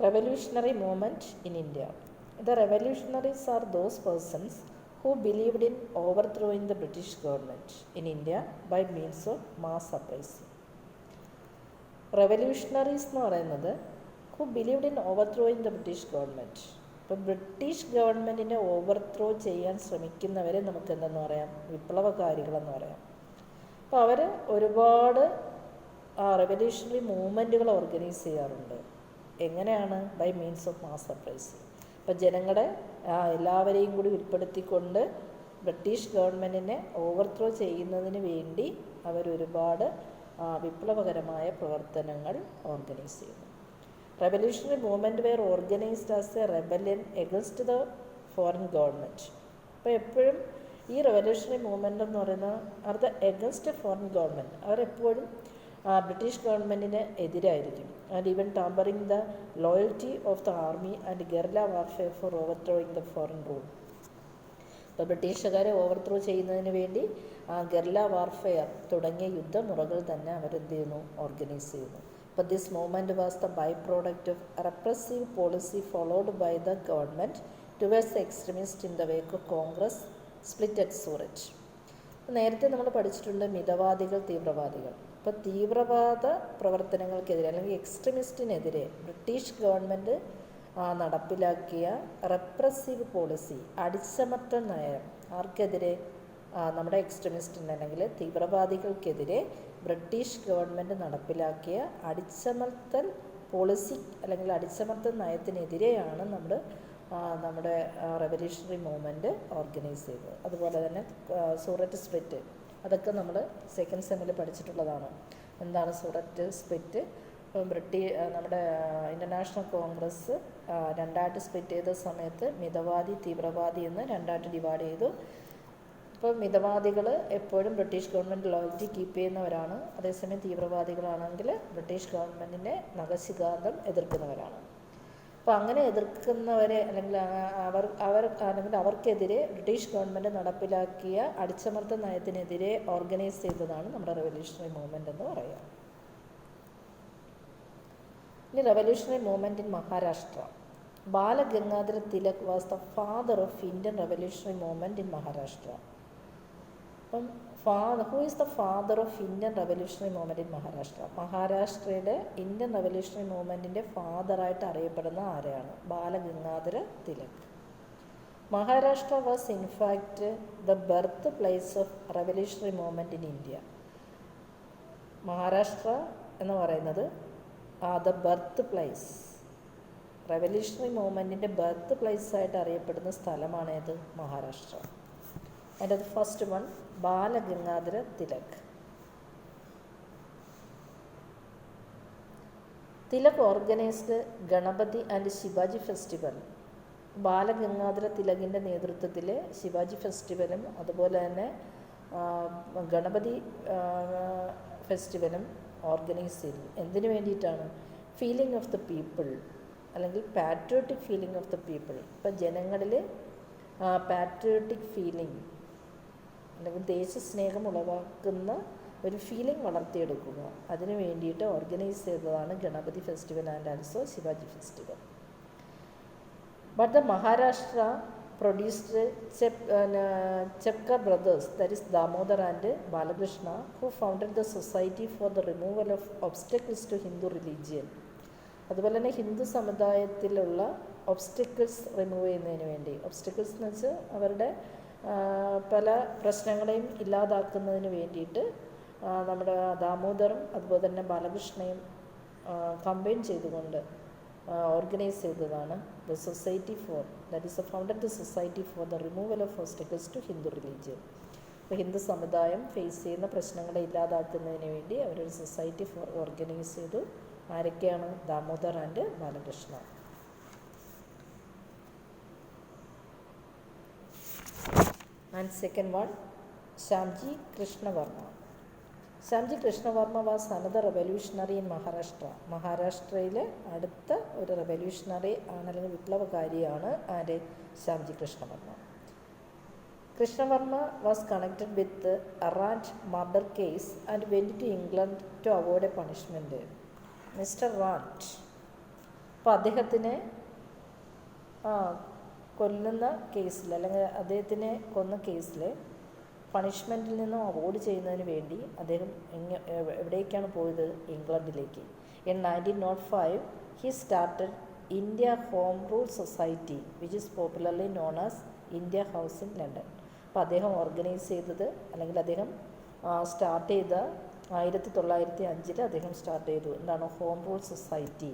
Revolutionary movement in India. The revolutionaries are those persons who believed in overthrowing the British government in India by means of mass uprising. Revolutionaries എന്ന് പറയുന്നത് who believed in overthrowing the British government. ഇപ്പോൾ British ഗവൺമെൻറ്റിനെ overthrow ചെയ്യാൻ ശ്രമിക്കുന്നവരെ നമുക്ക് എന്തെന്ന് പറയാം, വിപ്ലവകാരികളെന്ന് പറയാം. അപ്പോൾ അവർ ഒരുപാട് റെവല്യൂഷണറി മൂവ്മെൻറ്റുകൾ ഓർഗനൈസ് ചെയ്യാറുണ്ട്. എങ്ങനെയാണ്? By means of mass uprising. ഇപ്പോൾ ജനങ്ങളെ എല്ലാവരെയും കൂടി ഉൾപ്പെടുത്തിക്കൊണ്ട് ബ്രിട്ടീഷ് ഗവൺമെൻറ്റിനെ ഓവർത്രോ ചെയ്യുന്നതിന് വേണ്ടി അവരൊരുപാട് വിപ്ലവകരമായ പ്രവർത്തനങ്ങൾ ഓർഗനൈസ് ചെയ്യുന്നു. Revolutionary movement were organised as a rebellion against the foreign government. അപ്പോൾ എപ്പോഴും ഈ റെവല്യൂഷണറി മൂവ്മെൻ്റ് എന്ന് പറയുന്നത് are the against foreign government. അവരെപ്പോഴും ബ്രിട്ടീഷ് ഗവൺമെൻറ്റിന് എതിരായിരിക്കും. And even tampering the loyalty of the army and guerrilla warfare for overthrowing the foreign rule. ഇപ്പോൾ ബ്രിട്ടീഷുകാരെ ഓവർത്രോ ചെയ്യുന്നതിന് വേണ്ടി ഗെറില്ല വാർഫെയർ തുടങ്ങിയ യുദ്ധമുറകൾ തന്നെ അവരെന്ത് ചെയ്യുന്നു, ഓർഗനൈസ് ചെയ്യുന്നു. അപ്പോൾ this movement was the by product of repressive policy followed by the government towards the extremist in the wake of Congress split at Surat. നേരത്തെ നമ്മൾ പഠിച്ചിട്ടുണ്ട് മിതവാദികൾ, തീവ്രവാദികൾ. ഇപ്പോൾ തീവ്രവാദ പ്രവർത്തനങ്ങൾക്കെതിരെ അല്ലെങ്കിൽ എക്സ്ട്രീമിസ്റ്റിനെതിരെ ബ്രിട്ടീഷ് ഗവൺമെൻറ് നടപ്പിലാക്കിയ റെപ്രസീവ് പോളിസി, അടിച്ചമർത്തൽ നയം, ആർക്കെതിരെ? നമ്മുടെ എക്സ്ട്രീമിസ്റ്റിന് അല്ലെങ്കിൽ തീവ്രവാദികൾക്കെതിരെ ബ്രിട്ടീഷ് ഗവൺമെൻറ് നടപ്പിലാക്കിയ അടിച്ചമർത്തൽ പോളിസി അല്ലെങ്കിൽ അടിച്ചമർത്തൽ നയത്തിനെതിരെയാണ് നമ്മുടെ റെവല്യൂഷണറി മൂവ്മെൻറ്റ് ഓർഗനൈസ് ചെയ്തത്. അതുപോലെ തന്നെ സൂററ്റ് സ്പ്ലിറ്റ്, അതൊക്കെ നമ്മൾ സെക്കൻഡ് സെമ്മിൽ പഠിച്ചിട്ടുള്ളതാണ്. എന്താണ് സൂററ്റ് സ്പ്ലിറ്റ്? നമ്മുടെ ഇൻ്റർനാഷണൽ കോൺഗ്രസ് രണ്ടായിട്ട് സ്പ്ലിറ്റ് ചെയ്ത സമയത്ത് മിതവാദി, തീവ്രവാദി എന്ന് രണ്ടായിട്ട് ഡിവൈഡ് ചെയ്തു. ഇപ്പോൾ മിതവാദികൾ എപ്പോഴും ബ്രിട്ടീഷ് ഗവൺമെൻറ് ലോയൽറ്റി കീപ്പ് ചെയ്യുന്നവരാണ്. അതേസമയം തീവ്രവാദികളാണെങ്കിൽ ബ്രിട്ടീഷ് ഗവൺമെൻറ്റിനെ നഖശിഖാന്തം എതിർക്കുന്നവരാണ്. അപ്പോൾ അങ്ങനെ എതിർക്കുന്നവരെ അല്ലെങ്കിൽ അവർക്കെതിരെ ബ്രിട്ടീഷ് ഗവൺമെൻറ് നടപ്പിലാക്കിയ അടിച്ചമർത്തൽ നയത്തിനെതിരെ ഓർഗനൈസ് ചെയ്തതാണ് നമ്മുടെ റെവല്യൂഷണറി മൂവ്മെൻറ്റ് എന്ന് പറയുക. ഇനി revolutionary movement in Maharashtra. Balagangadhara Tilak was the father of Indian revolutionary movement in Maharashtra. അപ്പം who is the father of Indian revolutionary movement in Maharashtra? മഹാരാഷ്ട്രയുടെ ഇന്ത്യൻ റെവല്യൂഷണറി മൂവ്മെൻറ്റിൻ്റെ ഫാദറായിട്ട് അറിയപ്പെടുന്ന ആരെയാണ്? Balagangadhara Tilak. Maharashtra was in fact the birth place of revolutionary movement in India. Maharashtra എന്ന് പറയുന്നത് the birth place, revolutionary മൂവ്മെൻറ്റിൻ്റെ birth place ആയിട്ട് അറിയപ്പെടുന്ന സ്ഥലമാണേത്? മഹാരാഷ്ട്ര. അതിൻ്റെ അത് first one Balagangadhara Tilak. Tilak organised Ganapati and Shivaji festival. Balagangadhara തിലകിൻ്റെ നേതൃത്വത്തിൽ ശിവാജി ഫെസ്റ്റിവലും അതുപോലെ തന്നെ ഗണപതി ഫെസ്റ്റിവലും ഓർഗനൈസ് ചെയ്തു. എന്തിനു വേണ്ടിയിട്ടാണ്? ഫീലിംഗ് ഓഫ് ദ പീപ്പിൾ അല്ലെങ്കിൽ patriotic feeling of the people. ഇപ്പം ജനങ്ങളിൽ പാട്രിയോട്ടിക് ഫീലിംഗ് അല്ലെങ്കിൽ ദേശസ്നേഹം ഉളവാക്കുന്ന ഒരു ഫീലിംഗ് വളർത്തിയെടുക്കുക, അതിനു വേണ്ടിയിട്ട് ഓർഗനൈസ് ചെയ്തതാണ് Ganapati festival and also Shivaji festival. But the Maharashtra produced Chapekar brothers, that is Damodar and Balakrishna, who founded the society for the removal of obstacles to Hindu religion. അതുപോലെ തന്നെ ഹിന്ദു സമുദായത്തിലുള്ള ഒബ്സ്റ്റക്കിൾസ് റിമൂവ് ചെയ്യുന്നതിന് വേണ്ടി, ഒബ്സ്റ്റക്കിൾസ് എന്ന് വെച്ചാൽ അവരുടെ പല പ്രശ്നങ്ങളെയും ഇല്ലാതാക്കുന്നതിന് വേണ്ടിയിട്ട് നമ്മുടെ ദാമോദറും അതുപോലെ തന്നെ ബാലകൃഷ്ണയും കമ്പൈൻ ചെയ്തുകൊണ്ട് ഓർഗനൈസ് ചെയ്തതാണ് the society for, that is founded the society for the removal of obstacles to Hindu religion. അപ്പോൾ ഹിന്ദു സമുദായം ഫേസ് ചെയ്യുന്ന പ്രശ്നങ്ങളെ ഇല്ലാതാക്കുന്നതിന് വേണ്ടി അവരൊരു സൊസൈറ്റി ഫോർ ഓർഗനൈസ് ചെയ്തു. ആരൊക്കെയാണ്? Damodar and Balakrishna. And second one Shyamji Krishnavarma. Shyamji Krishnavarma was another revolutionary in Maharashtra. മഹാരാഷ്ട്രയിലെ അടുത്ത ഒരു റെവല്യൂഷണറി ആണ് അല്ലെങ്കിൽ വിപ്ലവകാരിയാണ് ആര്? Shyamji Krishnavarma. Krishnavarma was connected with a Rand murder case and went to England to avoid a punishment. Mister Rand അപ്പോൾ അദ്ദേഹത്തിനെ കൊല്ലുന്ന കേസിൽ, അല്ലെങ്കിൽ അദ്ദേഹത്തിനെ കൊന്ന കേസിൽ പണിഷ്മെൻറ്റിൽ നിന്നും അവോയ്ഡ് ചെയ്യുന്നതിന് വേണ്ടി അദ്ദേഹം എവിടേക്കാണ് പോയത്? ഇംഗ്ലണ്ടിലേക്ക്. In 1905 he started India Home Rule Society which is popularly known as India House in London. അപ്പോൾ അദ്ദേഹം ഓർഗനൈസ് ചെയ്തത്, അല്ലെങ്കിൽ അദ്ദേഹം സ്റ്റാർട്ട് ചെയ്ത 1905 അദ്ദേഹം സ്റ്റാർട്ട് ചെയ്തു. എന്താണ്? Home rule society.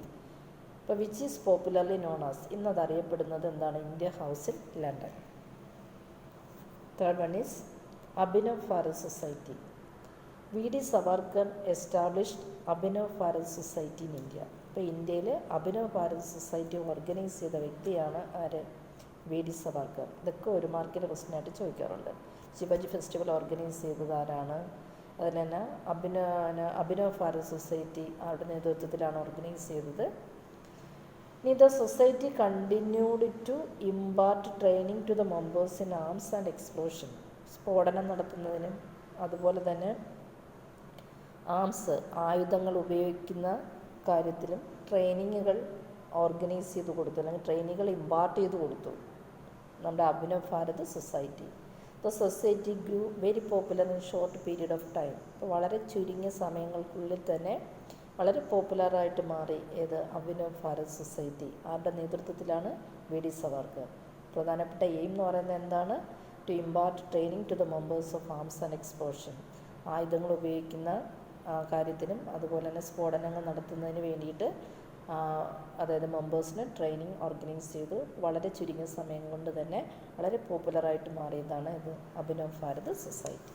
അപ്പോൾ which is popularly known as, ഇന്നത് അറിയപ്പെടുന്നത് എന്താണ്? India house in London. Third one is Abhinav Bharat society. V D Savarkar established Abhinav Bharat society in India. ഇപ്പോൾ ഇന്ത്യയിൽ അഭിനവ് ഭാരത് സൊസൈറ്റി ഓർഗനൈസ് ചെയ്ത വ്യക്തിയാണ് ആര്? V D Savarkar. ഇതൊക്കെ ഒരു മാർക്കിൻ്റെ ക്വസ്റ്റ്യനായിട്ട് ചോദിക്കാറുണ്ട്. ശിവജി ഫെസ്റ്റിവൽ ഓർഗനൈസ് ചെയ്തത് ആരാണ്? അതിൽ തന്നെ അഭിനവ് ഭാരത് സൊസൈറ്റി ആരുടെ നേതൃത്വത്തിലാണ് ഓർഗനൈസ് ചെയ്തത്? ഇനി the society continued to impart training to the members in arms and explosion. സ്ഫോടനം നടത്തുന്നതിനും അതുപോലെ തന്നെ ആയുധങ്ങൾ ഉപയോഗിക്കുന്ന കാര്യത്തിലും ട്രെയിനിങ്ങുകൾ ഓർഗനൈസ് ചെയ്ത് കൊടുത്തു, അല്ലെങ്കിൽ ട്രെയിനിങ്ങുകൾ ഇമ്പാർട്ട് ചെയ്ത് കൊടുത്തു നമ്മുടെ Abhinav Bharat society. The society grew very popular in short period of time. ഇപ്പോൾ വളരെ ചുരുങ്ങിയ സമയങ്ങൾക്കുള്ളിൽ തന്നെ വളരെ പോപ്പുലറായിട്ട് മാറി. ഏത്? അഭിനവ് ഭാരത് സൊസൈറ്റി. ആരുടെ നേതൃത്വത്തിലാണ്? V D Savarkar. പ്രധാനപ്പെട്ട എയിം എന്ന് പറയുന്നത് എന്താണ്? To impart training to the members of arms and explosion. ആയുധങ്ങൾ ഉപയോഗിക്കുന്ന കാര്യത്തിനും അതുപോലെ തന്നെ സ്ഫോടനങ്ങൾ നടത്തുന്നതിന് വേണ്ടിയിട്ട് അതായത് മെമ്പേഴ്സിന് ട്രെയിനിങ് ഓർഗനൈസ് ചെയ്തു. വളരെ ചുരുങ്ങിയ സമയം കൊണ്ട് തന്നെ വളരെ പോപ്പുലറായിട്ട് മാറിയതാണ് ഇത് Abhinav Bharat society.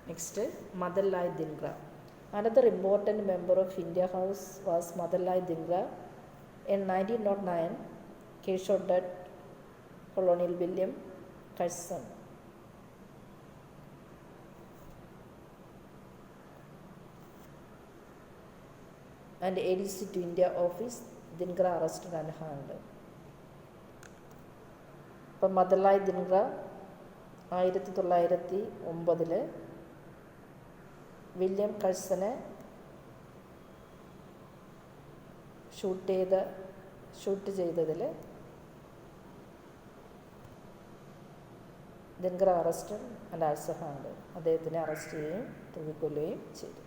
Next, Madanlal Dhingra. Another important member of India House was Madanlal Dhingra. In 1909, he shot at Colonel William Curzon. And ADC to India office, Dhingra arrested and hanged. അപ്പം Madanlal Dhingra 1909 William കഴ്സനെ shoot ചെയ്തതിൽ Dhingra arrest and also hanged. അദ്ദേഹത്തിനെ arrest ചെയ്യുകയും തൂക്കിക്കൊല്ലുകയും ചെയ്തു.